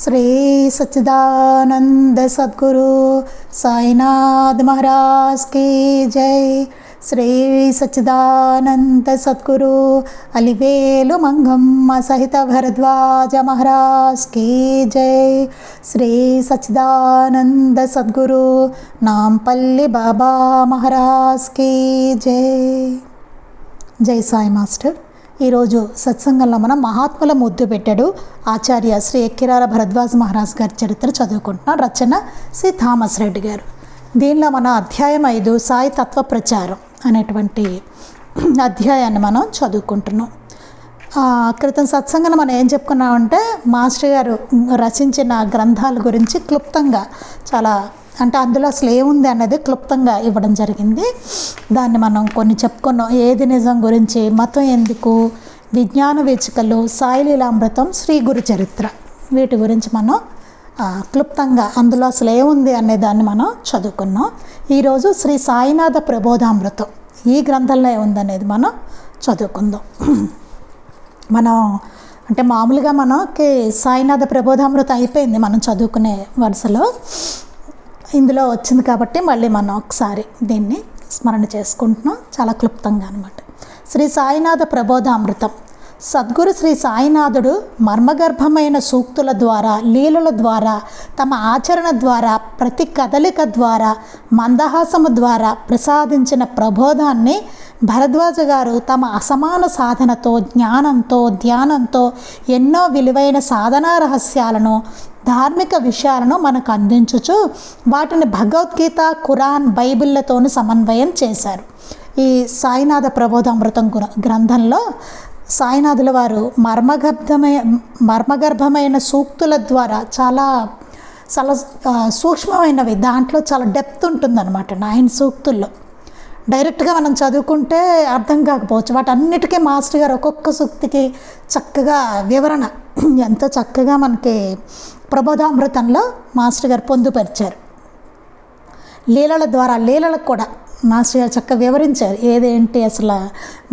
శ్రీ సచ్చిదానంద సద్గురు సాయినాథ్ మహారాజ్ की जय। శ్రీ సచ్చిదానంద సద్గురు అలివేలు మంగమ్మ సహిత భరద్వాజ మహారాజ్ की जय। శ్రీ సచ్చిదానంద సద్గురు నాంపల్లి బాబా మహారాజ్ की जय। జై సాయి మాస్టర్। ఈరోజు సత్సంగంలో మనం మహాత్ముల ముద్దు పెట్టాడు ఆచార్య శ్రీ ఎక్కిరాల భరద్వాజ్ మహారాజ్ గారి చరిత్ర చదువుకుంటున్నాం। రచన శ్రీ థామస్ రెడ్డి గారు। దీనిలో మన అధ్యాయం 5 సాయి తత్వ ప్రచారం అనేటువంటి అధ్యాయాన్ని మనం చదువుకుంటున్నాం। క్రితం సత్సంగంలో మనం ఏం చెప్పుకున్నామంటే మాస్టర్ గారు రచించిన గ్రంథాల గురించి క్లుప్తంగా చాలా అంటే అందులో అసలు ఏముంది అన్నది క్లుప్తంగా ఇవ్వడం జరిగింది। దాన్ని మనం కొన్ని చెప్పుకున్నాం। ఏది నిజం గురించి, మతం ఎందుకు, విజ్ఞాన వీచికలు, సాయి లీలామృతం, శ్రీ గురు చరిత్ర, వీటి గురించి మనం క్లుప్తంగా అందులో అసలు ఏముంది అనే దాన్ని మనం చదువుకున్నాం। ఈరోజు శ్రీ సాయినాథ ప్రబోధామృతం ఈ గ్రంథంలో ఏముందనేది మనం చదువుకుందాం। మనం అంటే మామూలుగా మనకి సాయినాథ ప్రబోధామృతం అయిపోయింది మనం చదువుకునే వరుసలో, ఇందులో వచ్చింది కాబట్టి మళ్ళీ మనం ఒకసారి దీన్ని స్మరణ చేసుకుంటున్నాం చాలా క్లుప్తంగా అనమాట। శ్రీ సాయినాథ ప్రబోధామృతం। సద్గురు శ్రీ సాయినాథుడు మర్మగర్భమైన సూక్తుల ద్వారా, లీలల ద్వారా, తమ ఆచరణ ద్వారా, ప్రతి కదలిక ద్వారా, మందహాసము ద్వారా ప్రసాదించిన ప్రబోధాన్ని భరద్వాజ గారు తమ అసమాన సాధనతో, జ్ఞానంతో, ధ్యానంతో ఎన్నో విలువైన సాధనా రహస్యాలను, ధార్మిక విషయాలను మనకు అందించుచు వాటిని భగవద్గీత, ఖురాన్, బైబిళ్లతోనూ సమన్వయం చేశారు। ఈ సాయినాథ ప్రబోధామృతం గ్రంథంలో సాయినాథుల వారు మర్మగర్భమైన సూక్తుల ద్వారా చాలా సూక్ష్మమైనవి, దాంట్లో చాలా డెప్త్ ఉంటుందన్నమాట। 9 సూక్తుల్లో డైరెక్ట్గా మనం చదువుకుంటే అర్థం కాకపోవచ్చు, వాటన్నిటికీ మాస్టర్ గారు ఒక్కొక్క సూక్తికి చక్కగా వివరణ ఎంతో చక్కగా మనకి ప్రబోధామృతంలో మాస్టర్ గారు పొందుపరిచారు। లీలల ద్వారా, లీలలకు కూడా మాస్టర్ గారు చక్కగా వివరించారు ఏదేంటి, అసలు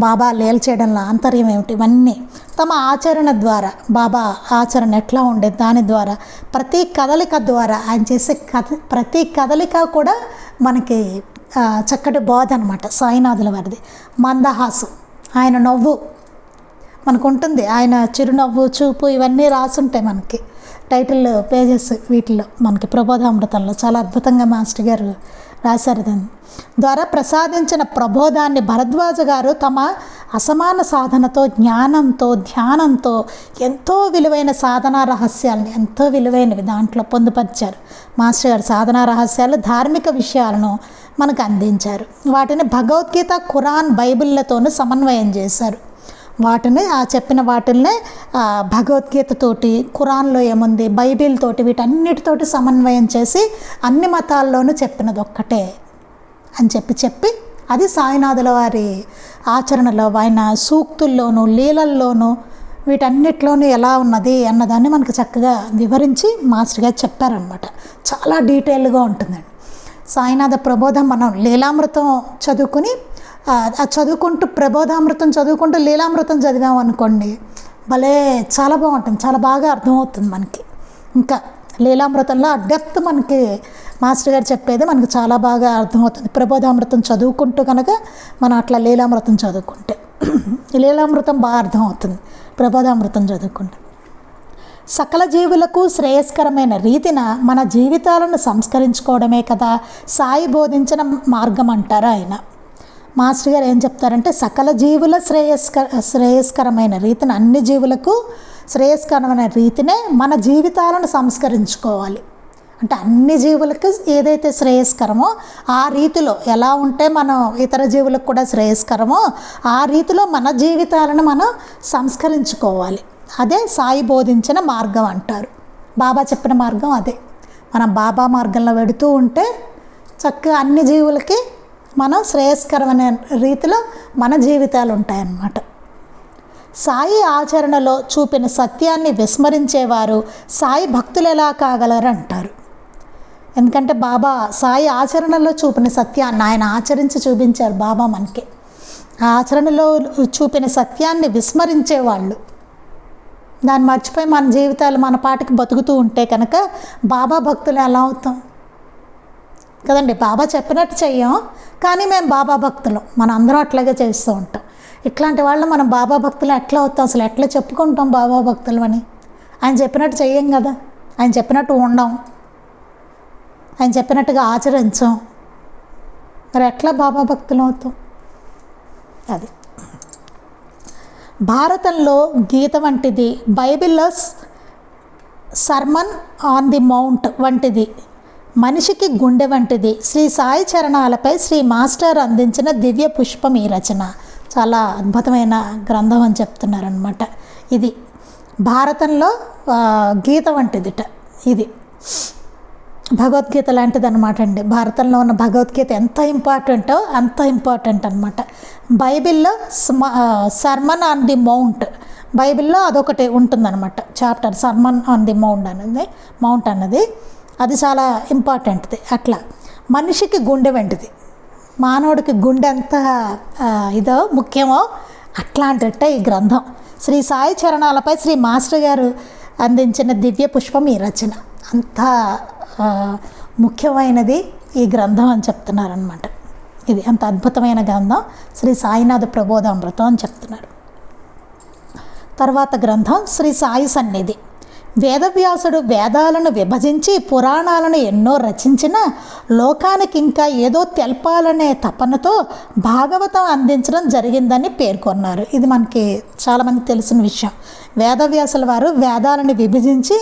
బాబా లీల చేయడంలో ఆంతర్యం ఏమిటి, ఇవన్నీ తమ ఆచరణ ద్వారా, బాబా ఆచరణ ఎట్లా ఉండేది దాని ద్వారా, ప్రతి కదలిక ద్వారా, ఆయన చేసే ప్రతి కదలిక కూడా మనకి చక్కటి బోధ అనమాట సాయినాథుల వారిది। మందహాసం, ఆయన నవ్వు మనకు ఉంటుంది, ఆయన చిరునవ్వు, చూపు, ఇవన్నీ రాసుంటాయి మనకి టైటిల్ పేజెస్ వీటిల్లో మనకి ప్రబోధామృతంలో చాలా అద్భుతంగా మాస్టర్ గారు రాశారు। దాని ద్వారా ప్రసాదించిన ప్రబోధాన్ని భరద్వాజ గారు తమ అసమాన సాధనతో, జ్ఞానంతో, ధ్యానంతో ఎంతో విలువైన సాధనా రహస్యాలని, ఎంతో విలువైనవి దాంట్లో పొందుపరిచారు మాస్టర్ గారు। సాధనా రహస్యాలు, ధార్మిక విషయాలను మనకు అందించారు। వాటిని భగవద్గీత, ఖురాన్, బైబిళ్లతోనూ సమన్వయం చేశారు। వాటిని చెప్పిన వాటిల్నే భగవద్గీతతోటి, ఖురాన్లో ఏముంది, బైబిల్ తోటి, వీటన్నిటితోటి సమన్వయం చేసి అన్ని మతాల్లోనూ చెప్పినది ఒక్కటే అని చెప్పి అది సాయినాథుల వారి ఆచరణలో, ఆయన సూక్తుల్లోనూ, లీలల్లోనూ, వీటన్నిటిలోనూ ఎలా ఉన్నది అన్నదాన్ని మనకు చక్కగా వివరించి మాస్టర్ గారు చెప్పారనమాట। చాలా డీటెయిల్గా ఉంటుందండి సాయినాథ ప్రబోధం। మనం లీలామృతం చదువుకుని చదువుకుంటూ, ప్రబోధామృతం చదువుకుంటూ లీలామృతం చదివాం అనుకోండి, భలే చాలా బాగుంటుంది, చాలా బాగా అర్థమవుతుంది మనకి। ఇంకా లీలామృతంలో ఆ డెప్త్ మనకి మాస్టర్ గారు చెప్పేది మనకు చాలా బాగా అర్థమవుతుంది ప్రబోధామృతం చదువుకుంటూ కనుక మనం అట్లా లీలామృతం చదువుకుంటే లీలామృతం బాగా అర్థమవుతుంది ప్రబోధామృతం చదువుకుంటే। సకల జీవులకు శ్రేయస్కరమైన రీతిన మన జీవితాలను సంస్కరించుకోవడమే కదా సాయి బోధించిన మార్గం అంటారు ఆయన। మాస్టర్ గారు ఏం చెప్తారంటే సకల జీవుల శ్రేయస్కరమైన రీతిని, అన్ని జీవులకు శ్రేయస్కరమైన రీతినే మన జీవితాలను సంస్కరించుకోవాలి। అంటే అన్ని జీవులకు ఏదైతే శ్రేయస్కరమో ఆ రీతిలో ఎలా ఉంటే మనం ఇతర జీవులకు కూడా శ్రేయస్కరమో ఆ రీతిలో మన జీవితాలను మనం సంస్కరించుకోవాలి। అదే సాయి బోధించిన మార్గం అంటారు। బాబా చెప్పిన మార్గం అదే। మనం బాబా మార్గంలో వెడుతూ ఉంటే చక్కగా అన్ని జీవులకి మనం శ్రేయస్కరమైన రీతిలో మన జీవితాలు ఉంటాయన్నమాట। సాయి ఆచరణలో చూపిన సత్యాన్ని విస్మరించేవారు సాయి భక్తులు ఎలా కాగలరు అంటారు। ఎందుకంటే బాబా సాయి ఆచరణలో చూపిన సత్యాన్ని ఆయన ఆచరించి చూపించారు బాబా మనకి। ఆ ఆచరణలో చూపిన సత్యాన్ని విస్మరించేవాళ్ళు దాన్ని మర్చిపోయి మన జీవితాలు మన పాటికి బతుకుతూ ఉంటే కనుక బాబా భక్తులు ఎలా అవుతాం కదండి. బాబా చెప్పినట్టు చెయ్యం, కానీ మేము బాబా భక్తులు, మనం అందరం అట్లాగే చేస్తూ ఉంటాం. ఇట్లాంటి వాళ్ళు మనం బాబా భక్తులు ఎట్లా అవుతాం, అసలు ఎట్లా చెప్పుకుంటాం బాబా భక్తులు అని? ఆయన చెప్పినట్టు చెయ్యం కదా, ఆయన చెప్పినట్టు ఉండం, ఆయన చెప్పినట్టుగా ఆచరించాం, మరి ఎట్లా బాబా భక్తులు అవుతాం? అది భారతంలో గీత వంటిది, బైబిల్లో సర్మన్ ఆన్ ది మౌంట్ వంటిది, మనిషికి గుండె వంటిది, శ్రీ సాయి చరణాలపై శ్రీ మాస్టర్ అందించిన దివ్య పుష్పం ఈ రచన. చాలా అద్భుతమైన గ్రంథం అని చెప్తున్నారనమాట. ఇది భారతంలో గీత వంటిదిట, ఇది భగవద్గీత లాంటిది అనమాట అండి. భారతంలో ఉన్న భగవద్గీత ఎంత ఇంపార్టెంటో అంత ఇంపార్టెంట్ అనమాట. బైబిల్లో సర్మన్ ఆన్ ది మౌంట్, బైబిల్లో అదొకటి ఉంటుందన్నమాట chapter, sermon on the mount అన్నది అది చాలా ఇంపార్టెంట్ది. అట్లా మనిషికి గుండె వంటిది, మానవుడికి గుండె ఎంత ఇదో ముఖ్యమో అట్లాంటిట్టే ఈ గ్రంథం. శ్రీ సాయి చరణాలపై శ్రీ మాస్టర్ గారు అందించిన దివ్య పుష్పం ఈ రచన. అంత ముఖ్యమైనది ఈ గ్రంథం అని చెప్తున్నారనమాట. ఇది అంత అద్భుతమైన గ్రంథం, శ్రీ సాయినాథ ప్రబోధామృతం అని చెప్తున్నారు. తర్వాత గ్రంథం శ్రీ సాయి సన్నిధి. వేదవ్యాసుడు వేదాలను విభజించి పురాణాలను ఎన్నో రచించిన లోకానికి ఇంకా ఏదో తెలపాలనే తపనతో భాగవతం అందించడం జరిగిందని పేర్కొన్నారు. ఇది మనకి చాలామంది తెలిసిన విషయం. వేదవ్యాసుల వారు వేదాలను విభజించి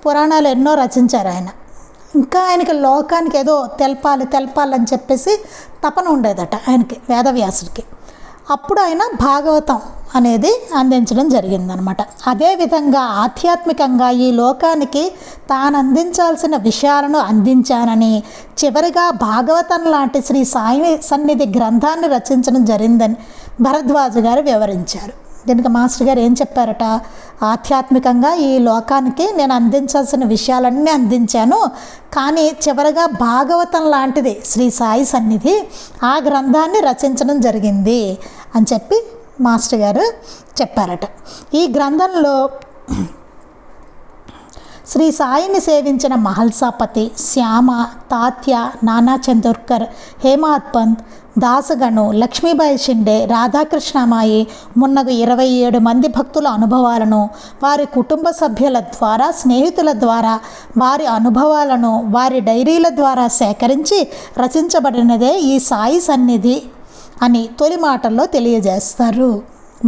పురాణాలు ఎన్నో రచించారు. ఆయన ఇంకా ఆయనకి లోకానికి ఏదో తెలపాలని చెప్పేసి తపన ఉండేదట ఆయనకి, వేదవ్యాసుడికి. అప్పుడు ఆయన భాగవతం అనేది అందించడం జరిగిందనమాట. అదేవిధంగా ఆధ్యాత్మికంగా ఈ లోకానికి తాను అందించాల్సిన విషయాలను అందించానని, చివరిగా భాగవతం లాంటి శ్రీ సాయి సన్నిధి గ్రంథాన్ని రచించడం జరిగిందని భరద్వాజ గారు వివరించారు. దీనికి మాస్టర్ గారు ఏం చెప్పారట, ఆధ్యాత్మికంగా ఈ లోకానికి నేను అందించాల్సిన విషయాలన్నీ అందించాను, కానీ చివరగా భాగవతం లాంటిది శ్రీ సాయి సన్నిధి, ఆ గ్రంథాన్ని రచించడం జరిగింది అని చెప్పి మాస్టర్ గారు చెప్పారట. ఈ గ్రంథంలో శ్రీ సాయిని సేవించిన మహల్సాపతి, శ్యామ, తాత్య, నానా చందోర్కర్, హేమాద్ పంత్, దాసగను, లక్ష్మీబాయి షిండే, రాధాకృష్ణమాయి మున్నగు 27 మంది భక్తుల అనుభవాలను, వారి కుటుంబ సభ్యుల ద్వారా, స్నేహితుల ద్వారా వారి అనుభవాలను వారి డైరీల ద్వారా సేకరించి రచించబడినదే ఈ సాయి సన్నిధి అని తొలి మాటల్లో తెలియజేస్తారు.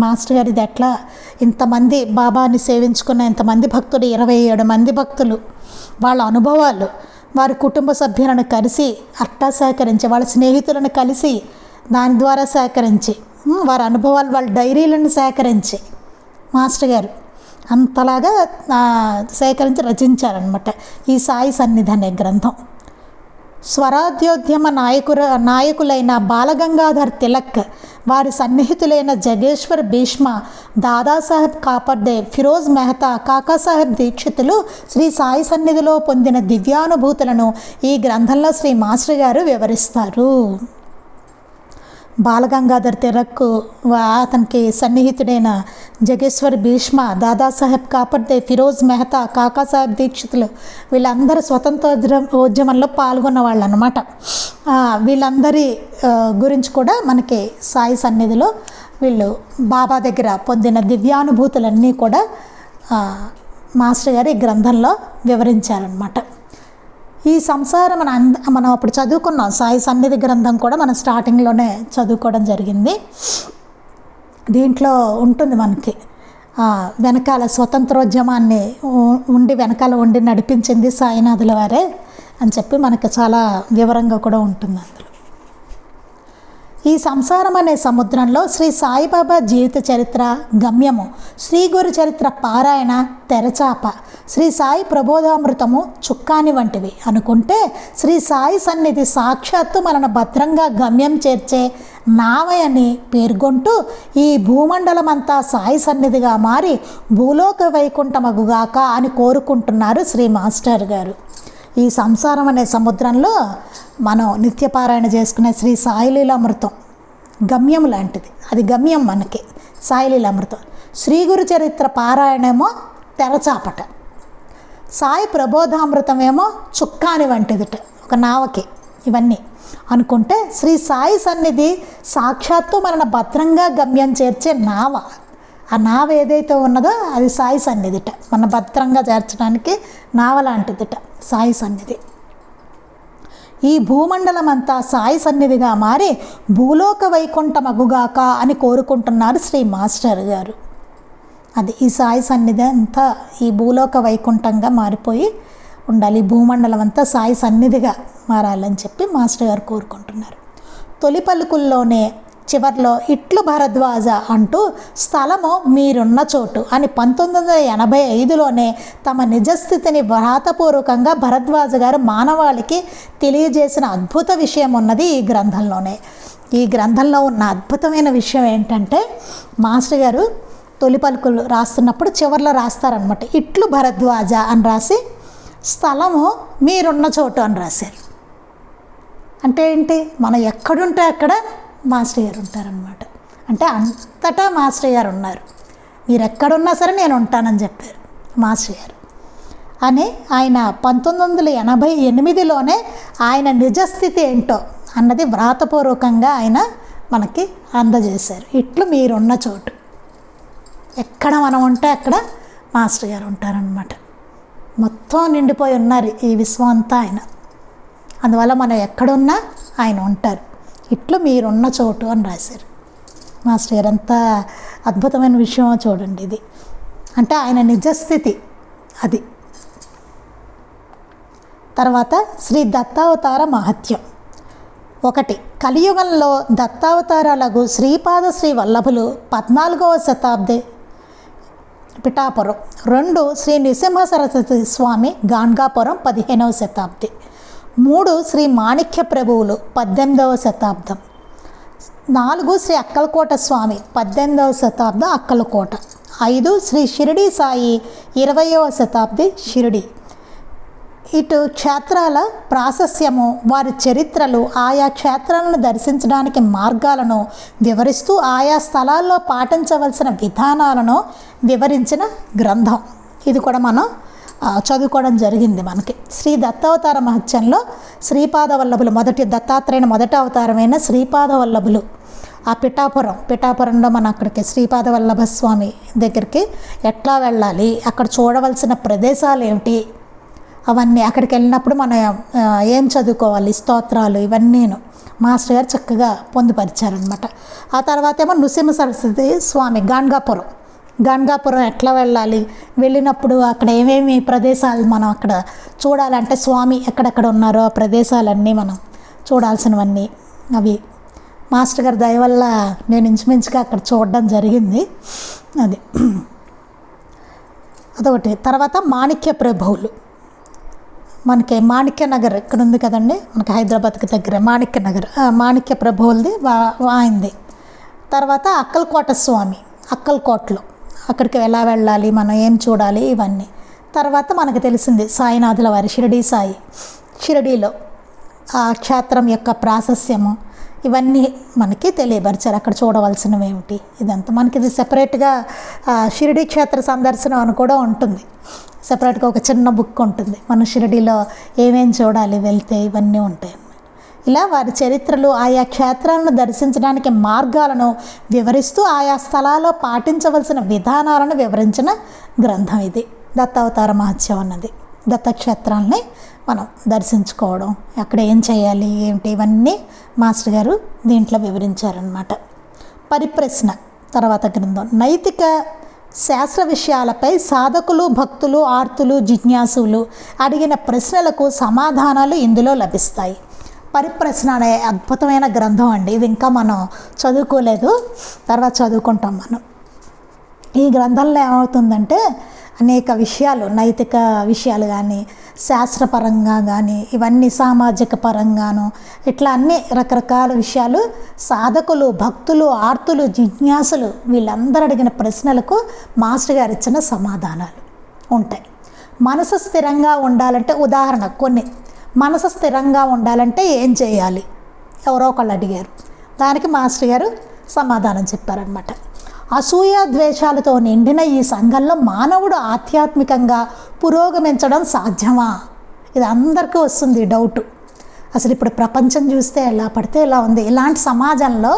మాస్టర్ గారు ఇది ఎట్లా ఇంతమంది బాబాని సేవించుకున్న ఇంతమంది భక్తులు, 27 మంది భక్తులు, వాళ్ళ అనుభవాలు, వారి కుటుంబ సభ్యులను కలిసి అట్టా సేకరించి, వాళ్ళ స్నేహితులను కలిసి దాని ద్వారా సేకరించి, వారి అనుభవాలు, వాళ్ళ డైరీలను సేకరించి మాస్టర్ గారు అంతలాగా సేకరించి రచించారనమాట ఈ సాయి సన్నిధి అనే గ్రంథం. స్వరాజ్యోద్యమ నాయకులైన బాలగంగాధర్ తిలక్, వారి సన్నిహితులైన జగేశ్వర్ భీష్మ, దాదాసాహెబ్ కాపర్దే, ఫిరోజ్ మెహతా, కాకాసాహెబ్ దీక్షితులు శ్రీ సాయి సన్నిధిలో పొందిన దివ్యానుభూతులను ఈ గ్రంథంలో శ్రీ మాస్టర్ గారు వివరిస్తారు. బాలగంగాధర్ తిలక్, అతనికి సన్నిహితుడైన జగేశ్వర్ భీష్మ, దాదాసాహెబ్ కాపర్దే, ఫిరోజ్ మెహతా, కాకాసాహెబ్ దీక్షితులు వీళ్ళందరూ స్వతంత్రోద్యమంలో పాల్గొన్న వాళ్ళు అన్నమాట. వీళ్ళందరి గురించి కూడా మనకి సాయి సన్నిధిలో వీళ్ళు బాబా దగ్గర పొందిన దివ్యానుభూతులన్నీ కూడా మాస్టర్ గారు ఈ గ్రంథంలో వివరించారనమాట. ఈ సంసారం మనం అప్పుడు చదువుకున్నాం, సాయి సన్నిధి గ్రంథం కూడా మనం స్టార్టింగ్లోనే చదువుకోవడం జరిగింది. దీంట్లో ఉంటుంది మనకి వెనకాల స్వతంత్రోద్యమాన్ని వెనకాల ఉండి నడిపించింది సాయినాథుల వారే అని చెప్పి మనకి చాలా వివరంగా కూడా ఉంటుంది అందులో. ఈ సంసారం అనే సముద్రంలో శ్రీ సాయిబాబా జీవిత చరిత్ర గమ్యము, శ్రీ గురు చరిత్ర పారాయణ తెరచాప, శ్రీ సాయి ప్రబోధామృతము చుక్కాని వంటివి అనుకుంటే, శ్రీ సాయి సన్నిధి సాక్షాత్తు మనను భద్రంగా గమ్యం చేర్చే నావయని పేర్కొంటూ ఈ భూమండలమంతా సాయి సన్నిధిగా మారి భూలోక వైకుంఠమగుగాక అని కోరుకుంటున్నారు శ్రీ మాస్టర్ గారు. ఈ సంసారం అనే సముద్రంలో మనం నిత్యపారాయణ చేసుకునే శ్రీ సాయిలీలామృతం గమ్యం లాంటిది, అది గమ్యం మనకి సాయిలీలామృతం. శ్రీ గురు చరిత్ర పారాయణమో తెరచాపట. సాయి ప్రబోధామృతమేమో చుక్కాని వంటిదిట, ఒక నావకి. ఇవన్నీ అనుకుంటే శ్రీ సాయి సన్నిధి సాక్షాత్తు మన భద్రంగా గమ్యం చేర్చే నావ. ఆ నావ ఏదైతే ఉన్నదో అది సాయి సన్నిధిట, మన భద్రంగా చేర్చడానికి నావ లాంటిదిట సాయి సన్నిధి. ఈ భూమండలం అంతా సాయి సన్నిధిగా మారి భూలోక వైకుంఠమగుగాక అని కోరుకుంటున్నారు శ్రీ మాస్టర్ గారు. అది ఈ సాయి సన్నిధి అంతా ఈ భూలోక వైకుంఠంగా మారిపోయి ఉండాలి, భూమండలం అంతా సాయి సన్నిధిగా మారాలని చెప్పి మాస్టర్ గారు కోరుకుంటున్నారు. తొలి పలుకుల్లోనే చివర్లో ఇట్లు భరద్వాజ అంటూ స్థలము మీరున్న చోటు అని 1985లోనే తమ నిజస్థితిని వ్రాతపూర్వకంగా భరద్వాజ గారు మానవాళికి తెలియజేసిన అద్భుత విషయం ఉన్నది ఈ గ్రంథంలోనే. ఈ గ్రంథంలో ఉన్న అద్భుతమైన విషయం ఏంటంటే, మాస్టర్ గారు తొలి పలుకులు రాస్తున్నప్పుడు చివర్లో రాస్తారనమాట, ఇట్లు భరద్వాజ అని రాసి స్థలము మీరున్న చోటు అని రాశారు. అంటే ఏంటి, మనం ఎక్కడుంటే అక్కడ మాస్టర్ గారు ఉంటారనమాట. అంటే అంతటా మాస్టర్ గారు ఉన్నారు, మీరు ఎక్కడున్నా సరే నేను ఉంటానని చెప్పారు మాస్టర్ గారు అని. ఆయన 1988లోనే ఆయన నిజస్థితి ఏంటో అన్నది వ్రాతపూర్వకంగా ఆయన మనకి అందజేశారు. ఇట్లు మీరున్న చోటు, ఎక్కడ మనం ఉంటే అక్కడ మాస్టర్ గారు ఉంటారనమాట. మొత్తం నిండిపోయి ఉన్నారు ఈ విశ్వం అంతా ఆయన, అందువల్ల మనం ఎక్కడున్నా ఆయన ఉంటారు. ఇట్లు మీరున్న చోటు అని రాశారు మాస్టర్ గారు. ఎంత అద్భుతమైన విషయమో చూడండి ఇది. అంటే ఆయన నిజస్థితి అది. తర్వాత శ్రీ దత్తావతార మహత్యం. 1. కలియుగంలో దత్తావతారాలకు శ్రీపాద శ్రీ వల్లభులు 14వ శతాబ్ది పిఠాపురం. 2. శ్రీ నృసింహ సరస్వతి స్వామి గాన్గాపురం 15వ శతాబ్ది. 3. శ్రీ మాణిక్య ప్రభువులు 18వ శతాబ్దం. 4. శ్రీ అక్కలకోట స్వామి 18వ శతాబ్దం అక్కలకోట. 5. శ్రీ షిరిడి సాయి 20వ శతాబ్ది షిరిడి. ఇటు క్షేత్రాల ప్రాశస్యము, వారి చరిత్రలు, ఆయా క్షేత్రాలను దర్శించడానికి మార్గాలను వివరిస్తూ ఆయా స్థలాల్లో పాటించవలసిన విధానాలను వివరించిన గ్రంథం. ఇది కూడా మనం చదువుకోవడం జరిగింది మనకి. శ్రీ దత్తావతార మహత్యంలో శ్రీపాద వల్లభులు మొదటి దత్తాత్రేయుని మొదటి అవతారమైన శ్రీపాద వల్లభులు ఆ పిఠాపురంలో మనం అక్కడికి శ్రీపాద వల్లభ స్వామి దగ్గరికి ఎట్లా వెళ్ళాలి, అక్కడ చూడవలసిన ప్రదేశాలు ఏమిటి, అవన్నీ అక్కడికి వెళ్ళినప్పుడు మనం ఏం చదువుకోవాలి, స్తోత్రాలు, ఇవన్నీను మాస్టర్ గారు చక్కగా పొందుపరిచారనమాట. ఆ తర్వాత ఏమో నృసింహ సరస్వతి స్వామి గాన్గాపురం ఎట్లా వెళ్ళాలి, వెళ్ళినప్పుడు అక్కడ ఏమేమి ప్రదేశాలు మనం అక్కడ చూడాలంటే స్వామి ఎక్కడెక్కడ ఉన్నారో ఆ ప్రదేశాలన్నీ మనం చూడాల్సినవన్నీ అవి మాస్టర్ గారి దయ వల్ల నేను ఇంచుమించుగా అక్కడ చూడడం జరిగింది. అదొకటి. తర్వాత మాణిక్య ప్రభువులు, మనకి మాణిక్య నగర్ ఇక్కడ ఉంది కదండి, మనకి హైదరాబాద్కి దగ్గర మాణిక్య నగర్, మాణిక్య ప్రభువులది ఆయనది. తర్వాత అక్కలకోట స్వామి, అక్కలకోటలో అక్కడికి ఎలా వెళ్ళాలి, మనం ఏం చూడాలి, ఇవన్నీ. తర్వాత మనకు తెలిసింది సాయినాథుల వారి షిరిడి సాయి, షిరిడీలో ఆ క్షేత్రం యొక్క ప్రాశస్యము ఇవన్నీ మనకి తెలియపరిచారు, అక్కడ చూడవలసినవి ఏమిటి, ఇదంతా మనకి. ఇది సెపరేట్గా షిరిడి క్షేత్ర సందర్శనం అని కూడా ఉంటుంది, సెపరేట్గా ఒక చిన్న బుక్ ఉంటుంది, మన షిరిడీలో ఏమేం చూడాలి వెళ్తే ఇవన్నీ ఉంటాయి. ఇలా వారి చరిత్రలు, ఆయా క్షేత్రాలను దర్శించడానికి మార్గాలను వివరిస్తూ ఆయా స్థలాల్లో పాటించవలసిన విధానాలను వివరించిన గ్రంథం ఇది దత్తావతార మహత్యం అన్నది. దత్తక్షేత్రాలని మనం దర్శించుకోవడం, అక్కడ ఏం చేయాలి ఏమిటి, ఇవన్నీ మాస్టర్ గారు దీంట్లో వివరించారనమాట. పరిప్రశ్న తర్వాత గ్రంథం. నైతిక శాస్త్ర విషయాలపై సాధకులు, భక్తులు, ఆర్తులు, జిజ్ఞాసులు అడిగిన ప్రశ్నలకు సమాధానాలు ఇందులో లభిస్తాయి. పరిప్రశ్న అనే అద్భుతమైన గ్రంథం అండి, ఇది ఇంకా మనం చదువుకోలేదు, తర్వాత చదువుకుంటాం మనం. ఈ గ్రంథంలో ఏమవుతుందంటే అనేక విషయాలు, నైతిక విషయాలు కానీ, శాస్త్రపరంగా కానీ, ఇవన్నీ సామాజిక పరంగాను, ఇట్లా అన్ని రకరకాల విషయాలు సాధకులు, భక్తులు, ఆర్తులు, జిజ్ఞాసులు వీళ్ళందరూ అడిగిన ప్రశ్నలకు మాస్టర్ గారు ఇచ్చిన సమాధానాలు ఉంటాయి. మనసు స్థిరంగా ఉండాలంటే, ఉదాహరణ కొన్ని, మనసు స్థిరంగా ఉండాలంటే ఏం చేయాలి ఎవరో ఒకళ్ళు అడిగారు, దానికి మాస్టర్ గారు సమాధానం చెప్పారనమాట. అసూయ ద్వేషాలతో నిండిన ఈ సంఘంలో మానవుడు ఆధ్యాత్మికంగా పురోగమించడం సాధ్యమా? ఇది అందరికీ వస్తుంది డౌట్. అసలు ఇప్పుడు ప్రపంచం చూస్తే ఎలా పడితే ఇలా ఉంది. ఇలాంటి సమాజంలో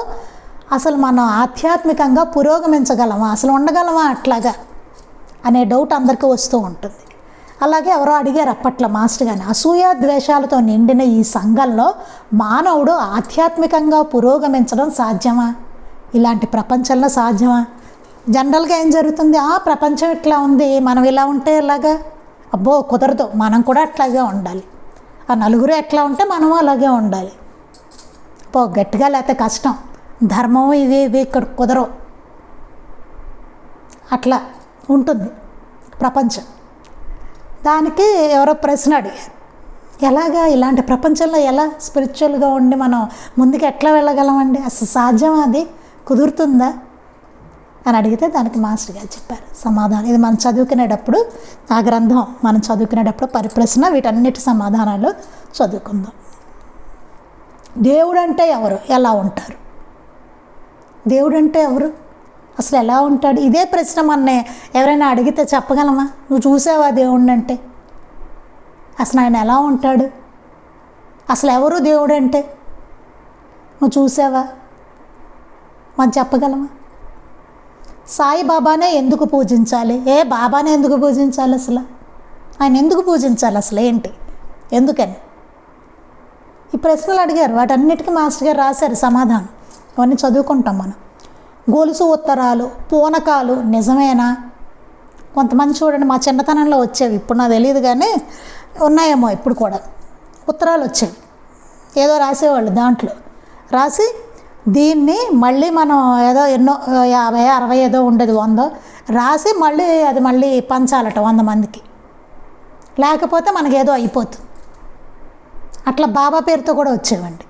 అసలు మనం ఆధ్యాత్మికంగా పురోగమించగలమా, అసలు ఉండగలమా అట్లాగా అనే డౌట్ అందరికీ వస్తూ ఉంటుంది. అలాగే ఎవరో అడిగారు అప్పట్లో మాస్టర్ గారిని, అసూయ ద్వేషాలతో నిండిన ఈ సంఘంలో మానవుడు ఆధ్యాత్మికంగా పురోగమించడం సాధ్యమా? ఇలాంటి ప్రపంచంలో సాధ్యమా? జనరల్గా ఏం జరుగుతుంది, ప్రపంచం ఇట్లా ఉంది, మనం ఇలా ఉంటే ఎలాగా, అబ్బో కుదరదు, మనం కూడా అట్లాగే ఉండాలి, ఆ నలుగురు ఎట్లా ఉంటే మనము అలాగే ఉండాలి, గట్టిగా లేకపోతే కష్టం, ధర్మం ఇవి ఇక్కడ కుదరవు, అట్లా ఉంటుంది ప్రపంచం. దానికి ఎవరో ప్రశ్న అడిగారు, ఎలాగా ఇలాంటి ప్రపంచంలో ఎలా స్పిరిచువల్గా ఉండి మనం ముందుకు ఎట్లా వెళ్ళగలమండి, అసలు సాధ్యమా, అది కుదురుతుందా అని అడిగితే దానికి మాస్టర్ గారు చెప్పారు సమాధానం. ఇది మనం చదువుకునేటప్పుడు, ఆ గ్రంథం మనం చదువుకునేటప్పుడు పరిప్రశ్న, వీటన్నిటి సమాధానాలు చదువుకుందాం. దేవుడు అంటే ఎవరు, ఎలా ఉంటారు, దేవుడు అంటే ఎవరు, అసలు ఎలా ఉంటాడు, ఇదే ప్రశ్న మొన్నే ఎవరైనా అడిగితే చెప్పగలమా? నువ్వు చూసావా దేవుడిని అంటే, అసలు ఆయన ఎలా ఉంటాడు, అసలు ఎవరు దేవుడు అంటే నువ్వు చూసావా, మనం చెప్పగలమా? సాయిబాబానే ఎందుకు పూజించాలి, బాబానే ఎందుకు పూజించాలి, అసలు ఆయన ఎందుకు పూజించాలి, అసలు ఏంటి, ఎందుకని ఈ ప్రశ్నలు అడిగారు. వాటన్నిటికీ మాస్టర్ గారు రాశారు సమాధానం. అవన్నీ చదువుకుంటాం మనం. గొలుసు ఉత్తరాలు, పూనకాలు నిజమేనా? కొంతమంది చూడండి, మా చిన్నతనంలో వచ్చేవి, ఇప్పుడు నాకు తెలియదు కానీ ఉన్నాయేమో ఇప్పుడు కూడా, ఉత్తరాలు వచ్చేవి, ఏదో రాసేవాళ్ళు, దాంట్లో రాసి దీన్ని మళ్ళీ మనం ఏదో ఎన్నో 50, 60 ఏదో ఉండేది, 100 రాసి మళ్ళీ అది మళ్ళీ పంచాలట 100 మందికి, లేకపోతే మనకేదో అయిపోతుంది. అట్లా బాబా పేరుతో కూడా వచ్చేవండి,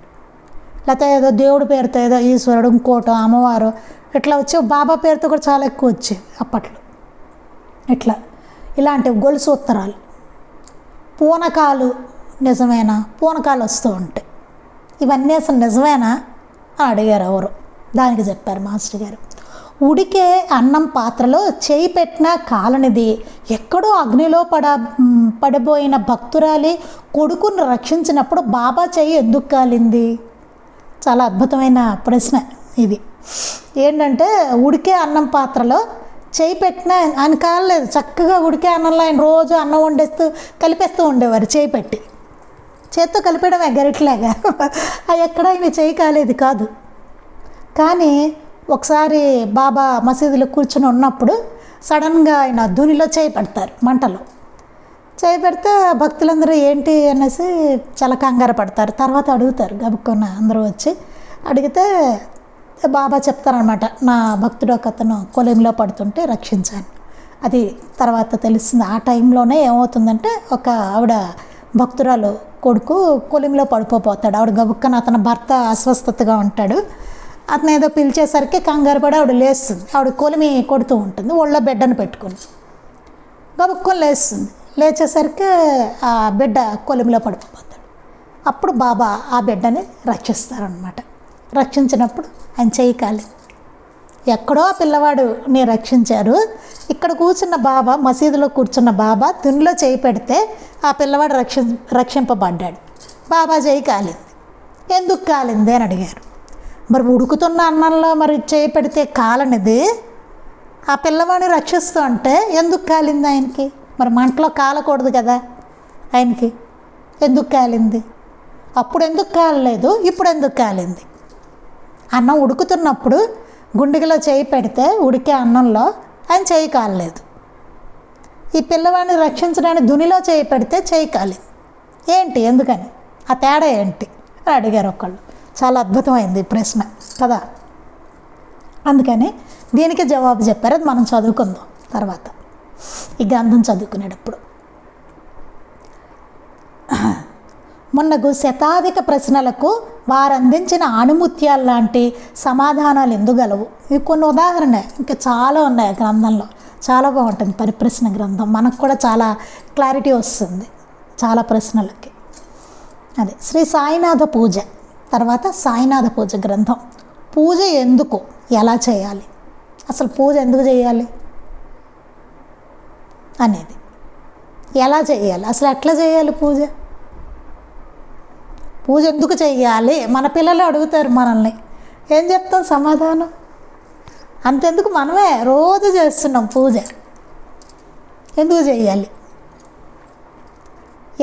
లేకపోతే ఏదో దేవుడి పేరుతో, ఏదో ఈశ్వరుడు, ఇంకోటో అమ్మవారు, ఇట్లా వచ్చేవి. బాబా పేరుతో కూడా చాలా ఎక్కువ వచ్చేవి అప్పట్లో. ఇట్లా ఇలాంటివి గొలుసు ఉత్తరాలు, పూనకాలు నిజమేనా? పూనకాలు వస్తూ ఉంటాయి, ఇవన్నీ అసలు నిజమేనా అని అడిగారు ఎవరు. దానికి చెప్పారు మాస్టర్ గారు, ఉడికే అన్నం పాత్రలో చేయి పెట్టినా కాలనిది, ఎక్కడో అగ్నిలో పడిపోయిన భక్తురాలి కొడుకును రక్షించినప్పుడు బాబా చేయి ఎందుకు కాలింది? చాలా అద్భుతమైన ప్రశ్న ఇది. ఏంటంటే ఉడికే అన్నం పాత్రలో చేయి పెట్టినా ఆయన కాలలేదు, చక్కగా ఉడికే అన్నంలో ఆయన రోజు అన్నం వండేస్తూ కలిపేస్తూ ఉండేవారు, చేయి పెట్టి, చేత్తో కలిపేయడమే గరిట్లాగా, అది ఎక్కడ ఆయన చేయి కాలేదు కాదు. కానీ ఒకసారి బాబా మసీదులో కూర్చొని ఉన్నప్పుడు సడన్గా ఆయన ధూనిలో చేయి పెడతారు, మంటలో చేయి పెడితే భక్తులందరూ ఏంటి అనేసి చాలా కంగారు పడతారు. తర్వాత అడుగుతారు, గబుక్కున్న అందరూ వచ్చి అడిగితే బాబా చెప్తారనమాట, నా భక్తుడు ఒక అతను కొలిమిలో పడుతుంటే రక్షించాను. అది తర్వాత తెలుస్తుంది. ఆ టైంలోనే ఏమవుతుందంటే, ఒక ఆవిడ భక్తురాలు కొడుకు కొలిమిలో పడిపోతాడు. ఆవిడ గబుక్కన, అతని భర్త అస్వస్థతగా ఉంటాడు, అతను ఏదో పిలిచేసరికి కంగారు పడి ఆవిడ లేస్తుంది. ఆవిడ కొలిమి కొడుతూ ఉంటుంది, ఒళ్ళో బిడ్డను పెట్టుకుని గబుక్కొని లేస్తుంది. లేచేసరికి ఆ బిడ్డ కొలిమిలో పడిపోతాడు. అప్పుడు బాబా ఆ బిడ్డని రక్షిస్తారనమాట. రక్షించినప్పుడు ఆయన చేయి కాలి, ఎక్కడో ఆ పిల్లవాడుని రక్షించారు, ఇక్కడ కూర్చున్న బాబా, మసీదులో కూర్చున్న బాబా దునిలో చేయి పెడితే ఆ పిల్లవాడు రక్షింపబడ్డాడు. బాబా చేయి కాలింది, ఎందుకు కాలింది అని అడిగారు. మరి ఉడుకుతున్న అన్నంలో మరి చేయి పెడితే కాలనిది, ఆ పిల్లవాడిని రక్షిస్తూ అంటే ఎందుకు కాలింది ఆయనకి? మరి మంటలో కాలకూడదు కదా ఆయనకి, ఎందుకు కాలింది? అప్పుడు ఎందుకు కాలలేదు, ఇప్పుడు ఎందుకు కాలింది? అన్నం ఉడుకుతున్నప్పుడు గుండెలో చేయి పెడితే ఉడికే అన్నంలో ఆయన చేయి కాలలేదు, ఈ పిల్లవాడిని రక్షించడానికి దునిలో చేయి పెడితే చేయి కాలింది, ఏంటి, ఎందుకని, ఆ తేడా ఏంటి అని అడిగారు ఒకళ్ళు. చాలా అద్భుతమైంది ప్రశ్న కదా. అందుకని దీనికి జవాబు చెప్పారు, అది మనం చదువుకుందాం తర్వాత ఈ గ్రంథం చదువుకునేటప్పుడు. మొన్నకు శతాధిక ప్రశ్నలకు వారు అందించిన ఆణిముత్యాలు లాంటి సమాధానాలు ఎందుగలవు. ఇవి కొన్ని ఉదాహరణ, ఇంకా చాలా ఉన్నాయి గ్రంథంలో, చాలా బాగుంటుంది పరిప్రశ్న గ్రంథం. మనకు కూడా చాలా క్లారిటీ వస్తుంది చాలా ప్రశ్నలకి. అదే శ్రీ సాయినాథ పూజ, తర్వాత సాయినాథ పూజ గ్రంథం. పూజ ఎందుకు, ఎలా చేయాలి అసలు పూజ ఎందుకు చేయాలి అనేది, ఎలా చేయాలి, అసలు ఎట్లా చేయాలి పూజ ఎందుకు చేయాలి? మన పిల్లలు అడుగుతారు మనల్ని, ఏం చెప్తాం సమాధానం? అంతెందుకు మనమే రోజు చేస్తున్నాం పూజ. ఎందుకు చేయాలి,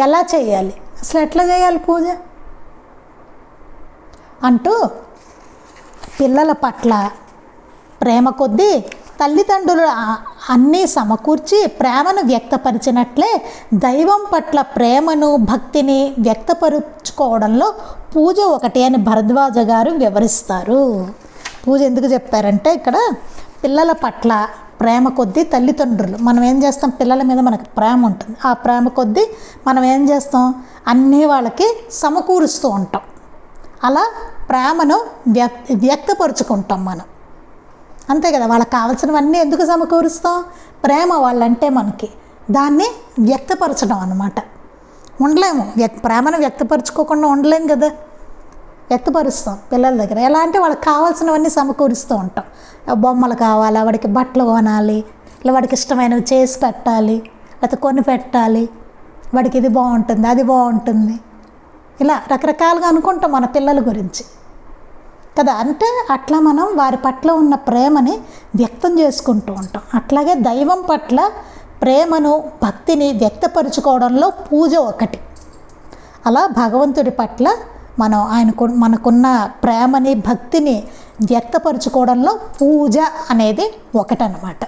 ఎలా చేయాలి, అసలు ఎట్లా చేయాలి పూజ అంటూ పిల్లల పట్ల ప్రేమ కొద్దీ తల్లిదండ్రులు అన్నీ సమకూర్చి ప్రేమను వ్యక్తపరిచినట్లే దైవం పట్ల ప్రేమను భక్తిని వ్యక్తపరుచుకోవడంలో పూజ ఒకటి అని భరద్వాజ గారు వివరిస్తారు. పూజ ఎందుకు చెప్పారంటే, ఇక్కడ పిల్లల పట్ల ప్రేమ కొద్దీ తల్లిదండ్రులు, మనం ఏం చేస్తాం, పిల్లల మీద మనకు ప్రేమ ఉంటుంది, ఆ ప్రేమ కొద్దీ మనం ఏం చేస్తాం, అన్నీ వాళ్ళకి సమకూరుస్తూ ఉంటాం. అలా ప్రేమను వ్యక్తపరుచుకుంటాం మనం, అంతే కదా. వాళ్ళకి కావాల్సినవన్నీ ఎందుకు సమకూరుస్తాం? ప్రేమ వాళ్ళంటే మనకి, దాన్ని వ్యక్తపరచడం అన్నమాట. ఉండలేము, ప్రేమను వ్యక్తపరచుకోకుండా ఉండలేము కదా. వ్యక్తపరుస్తాం పిల్లల దగ్గర. ఎలా అంటే వాళ్ళకి కావాల్సినవన్నీ సమకూరుస్తూ ఉంటాం. బొమ్మలు కావాలా, వాడికి బట్టలు కొనాలి, ఇలా వాడికి ఇష్టమైనవి చేసి పెట్టాలి, లేకపోతే కొని పెట్టాలి, వాడికి ఇది బాగుంటుంది అది బాగుంటుంది, ఇలా రకరకాలుగా అనుకుంటాం మన పిల్లల గురించి కదా. అంటే అట్లా మనం వారి పట్ల ఉన్న ప్రేమని వ్యక్తం చేసుకుంటూ ఉంటాం. అట్లాగే దైవం పట్ల ప్రేమను భక్తిని వ్యక్తపరుచుకోవడంలో పూజ ఒకటి. అలా భగవంతుడి పట్ల మనం మనకున్న ప్రేమని భక్తిని వ్యక్తపరుచుకోవడంలో పూజ అనేది ఒకటన్నమాట.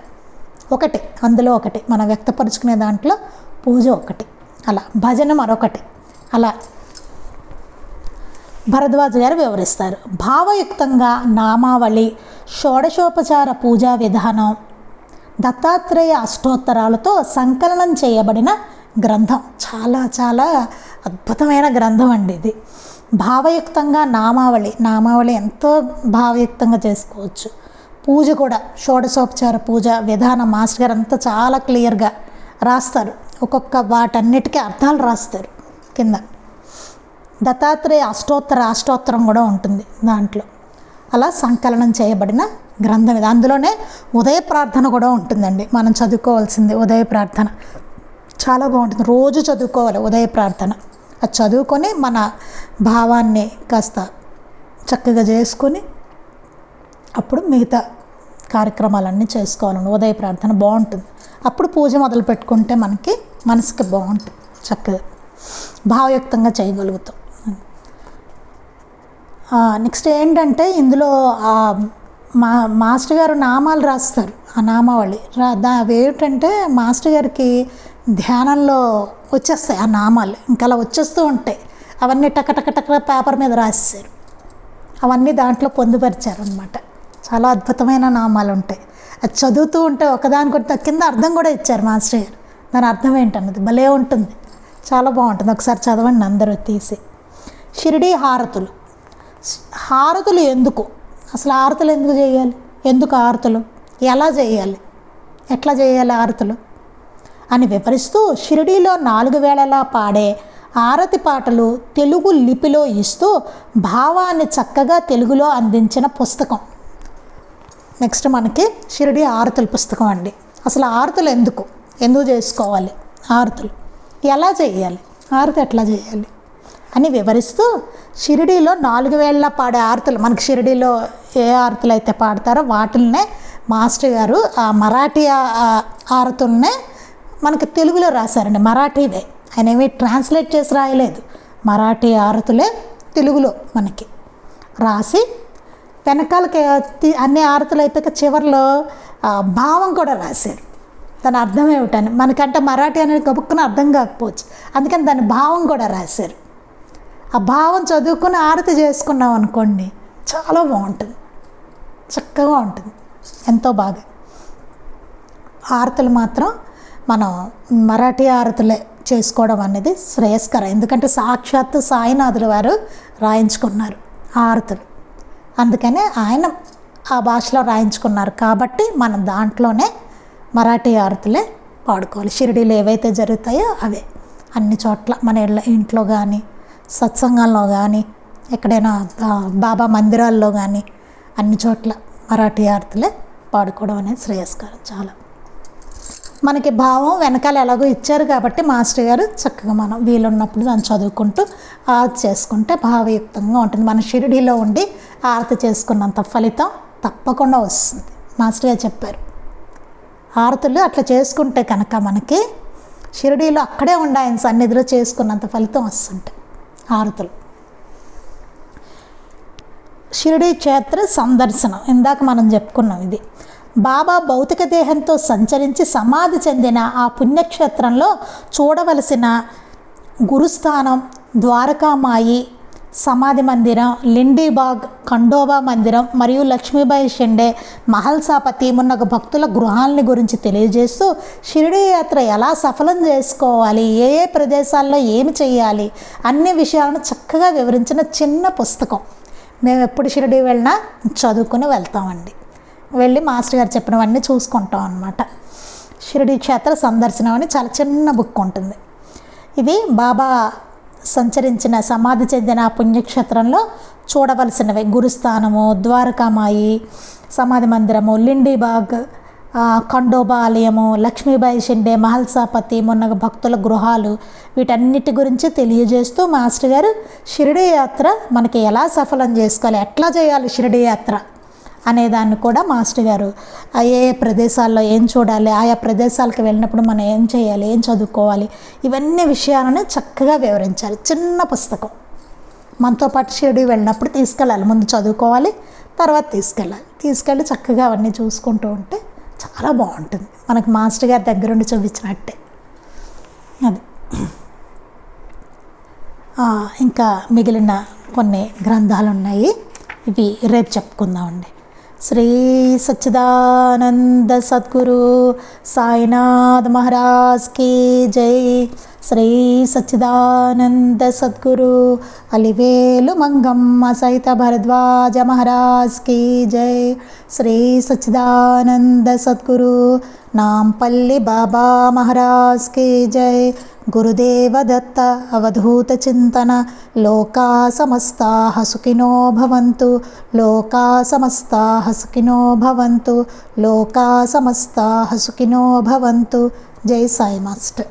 అందులో ఒకటి మనం వ్యక్తపరుచుకునే దాంట్లో పూజ ఒకటి. అలా భజన మరొకటి. అలా భరద్వాజ గారు వివరిస్తారు. భావయుక్తంగా నామావళి, షోడశోపచార పూజా విధానం, దత్తాత్రేయ అష్టోత్తరాలతో సంకలనం చేయబడిన గ్రంథం. చాలా చాలా అద్భుతమైన గ్రంథం అండి ఇది. భావయుక్తంగా నామావళి ఎంతో భావయుక్తంగా చేసుకోవచ్చు. పూజ కూడా షోడశోపచార పూజ విధానం మాస్టర్ గారు అంతా చాలా క్లియర్గా రాస్తారు. ఒక్కొక్క వాటన్నిటికీ అర్థాలు రాస్తారు కింద. దత్తాత్రేయ అష్టోత్తరం కూడా ఉంటుంది దాంట్లో. అలా సంకలనం చేయబడిన గ్రంథం ఇది. అందులోనే ఉదయ ప్రార్థన కూడా ఉంటుందండి. మనం చదువుకోవాల్సింది ఉదయ ప్రార్థన. చాలా బాగుంటుంది, రోజు చదువుకోవాలి ఉదయ ప్రార్థన. అది చదువుకొని మన భావాన్ని కాస్త చక్కగా చేసుకొని అప్పుడు మిగతా కార్యక్రమాలన్నీ చేసుకోవాలండి. ఉదయ ప్రార్థన బాగుంటుంది. అప్పుడు పూజ మొదలు పెట్టుకుంటే మనకి మనసుకి బాగుంటుంది, చక్కగా భావయుక్తంగా చేయగలుగుతాం. నెక్స్ట్ ఏంటంటే, ఇందులో మాస్టర్ గారు నామాలు రాస్తారు. ఆ నామావళి అవి ఏమిటంటే, మాస్టర్ గారికి ధ్యానంలో వచ్చేస్తాయి ఆ నామాలు, ఇంకా అలా వచ్చేస్తూ ఉంటాయి. అవన్నీ టక పేపర్ మీద రాసేసారు. అవన్నీ దాంట్లో పొందుపరిచారు అనమాట. చాలా అద్భుతమైన నామాలు ఉంటాయి. అది చదువుతూ ఉంటే ఒకదానికొకటి కింద అర్థం కూడా ఇచ్చారు మాస్టర్ గారు. దాని అర్థం ఏంటన్నది భలే ఉంటుంది, చాలా బాగుంటుంది. ఒకసారి చదవండి అందరూ తీసి. షిరిడీ హారతులు ఎందుకు, అసలు హారతులు ఎందుకు చేయాలి, ఎందుకు హారతులు, ఎలా చేయాలి, ఎట్లా చేయాలి హారతులు అని వివరిస్తూ షిరిడీలో 4 వేళలా పాడే హారతి పాటలు తెలుగు లిపిలో ఇస్తూ భావాన్ని చక్కగా తెలుగులో అందించిన పుస్తకం. నెక్స్ట్ మనకి షిరిడీ హారతుల పుస్తకం అండి. అసలు హారతులు ఎందుకు చేసుకోవాలి, హారతులు ఎలా చేయాలి, హారతి ఎట్లా చేయాలి అని వివరిస్తూ షిరిడీలో 4 వేళలా పాడే హారతులు, మనకి షిరిడీలో ఏ హారతులు అయితే పాడతారో వాటిల్నే మాస్టర్ గారు ఆ మరాఠీ హారతుల్నే మనకి తెలుగులో రాశారండి. మరాఠీవే, ఆయన ఏమీ ట్రాన్స్లేట్ చేసి రాయలేదు. మరాఠీ హారతులే తెలుగులో మనకి రాసి వెనకాలకి అన్ని హారతులు అయిపోయాక చివరిలో భావం కూడా రాశారు. దాని అర్థం ఏమిటని, మనకంటే మరాఠీ అనేది గబుక్కున అర్థం కాకపోవచ్చు, అందుకని దాని భావం కూడా రాశారు. ఆ భావం చదువుకుని హారతి చేసుకున్నాం అనుకోండి, చాలా బాగుంటుంది, చక్కగా ఉంటుంది, ఎంతో బాగా. హారతులు మాత్రం మనం మరాఠీ హారతులే చేసుకోవడం అనేది శ్రేయస్కరం. ఎందుకంటే సాక్షాత్తు సాయినాథుల వారు రాయించుకున్నారు హారతులు, అందుకనే ఆయన ఆ భాషలో రాయించుకున్నారు కాబట్టి మనం దాంట్లోనే మరాఠీ హారతులే పాడుకోవాలి. షిరిడీలో ఏవైతే జరుగుతాయో అవే అన్ని చోట్ల, మన ఇంట్లో కానీ సత్సంగంలో కానీ ఎక్కడైనా బాబా మందిరాల్లో కానీ అన్ని చోట్ల మరాఠీ హారతులే పాడుకోవడం అనేది శ్రేయస్కరం చాలా. మనకి భావం వెనకాల ఎలాగో ఇచ్చారు కాబట్టి మాస్టర్ గారు చక్కగా మనం వీలున్నప్పుడు దాన్ని చదువుకుంటూ ఆరతి చేసుకుంటే భావయుక్తంగా ఉంటుంది. మన షిరిడీలో ఉండి ఆరతి చేసుకున్నంత ఫలితం తప్పకుండా వస్తుంది. మాస్టర్ గారు చెప్పారు, ఆరతులు అట్లా చేసుకుంటే కనుక మనకి షిరిడీలో అక్కడే ఉండి ఆయన సన్నిధిలో చేసుకున్నంత ఫలితం వస్తుంటాయి ఆరతులు. షిరిడీ క్షేత్ర సందర్శనం ఇందాక మనం చెప్పుకున్నాం. ఇది బాబా భౌతిక దేహంతో సంచరించి సమాధి చెందిన ఆ పుణ్యక్షేత్రంలో చూడవలసిన గురుస్థానం, ద్వారకామాయి సమాధి మందిరం, లిండీబాగ్ ఖండోబా మందిరం మరియు లక్ష్మీబాయి షిండే మహల్సాపతి మున్నగు భక్తుల గృహాలని గురించి తెలియజేస్తూ షిరిడీ యాత్ర ఎలా సఫలం చేసుకోవాలి, ఏ ఏ ప్రదేశాల్లో ఏమి చేయాలి అన్ని విషయాలను చక్కగా వివరించిన చిన్న పుస్తకం. మేము ఎప్పుడు షిరిడీ వెళ్ళినా చదువుకుని వెళ్తామండి. వెళ్ళి మాస్టర్ గారు చెప్పినవన్నీ చూసుకుంటాం అన్నమాట. షిరిడీ క్షేత్ర సందర్శనం అని చాలా చిన్న బుక్ ఉంటుంది. ఇది బాబా సంచరించిన సమాధి చెందిన పుణ్యక్షేత్రంలో చూడవలసినవి గురుస్థానము, ద్వారకామాయి సమాధి మందిరము, లిండీబాగ్ ఖండోబా ఆలయము, లక్ష్మీబాయి షిండే మహల్సాపతి మొన్న భక్తుల గృహాలు వీటన్నిటి గురించి తెలియజేస్తూ మాస్టర్ గారు షిరిడీ యాత్ర మనకి ఎలా సఫలం చేసుకోవాలి, ఎట్లా చేయాలి షిరిడీ యాత్ర అనేదాన్ని కూడా మాస్టర్ గారు ఏ ప్రదేశాల్లో ఏం చూడాలి, ఆయా ప్రదేశాలకు వెళ్ళినప్పుడు మనం ఏం చేయాలి, ఏం చదువుకోవాలి ఇవన్నీ విషయాలను చక్కగా వివరించారు. చిన్న పుస్తకం. మనతో పాటు షిరిడీ వెళ్ళినప్పుడు తీసుకెళ్ళాలి. ముందు చదువుకోవాలి, తర్వాత తీసుకెళ్ళి చక్కగా అవన్నీ చూసుకుంటూ ఉంటే చాలా బాగుంటుంది. మనకు మాస్టర్ గారి దగ్గరుండి చూపించినట్టే. అది ఇంకా మిగిలిన కొన్ని గ్రంథాలు ఉన్నాయి, ఇవి రేపు చెప్పుకుందామండి. శ్రీ సచ్చిదానంద సద్గురు సాయినాథ్ మహారాజ్ కీ జై. శ్రీ సచ్చిదానంద సద్గురు అలివేలు మంగమ్మ సహిత భరద్వాజ మహారాజ్ కీ జై. శ్రీ సచ్చిదానంద సద్గురు నాంపల్లి బాబా మహారాజ్ కీ జై. గురుదేవ దత్త అవధూత చింతన. లోకా సమస్తాః సుఖినో భవంతు. లోకా సమస్తాః సుఖినో భవంతు. లోకా సమస్తాః సుఖినో భవంతు. జై సాయి మాస్టర్.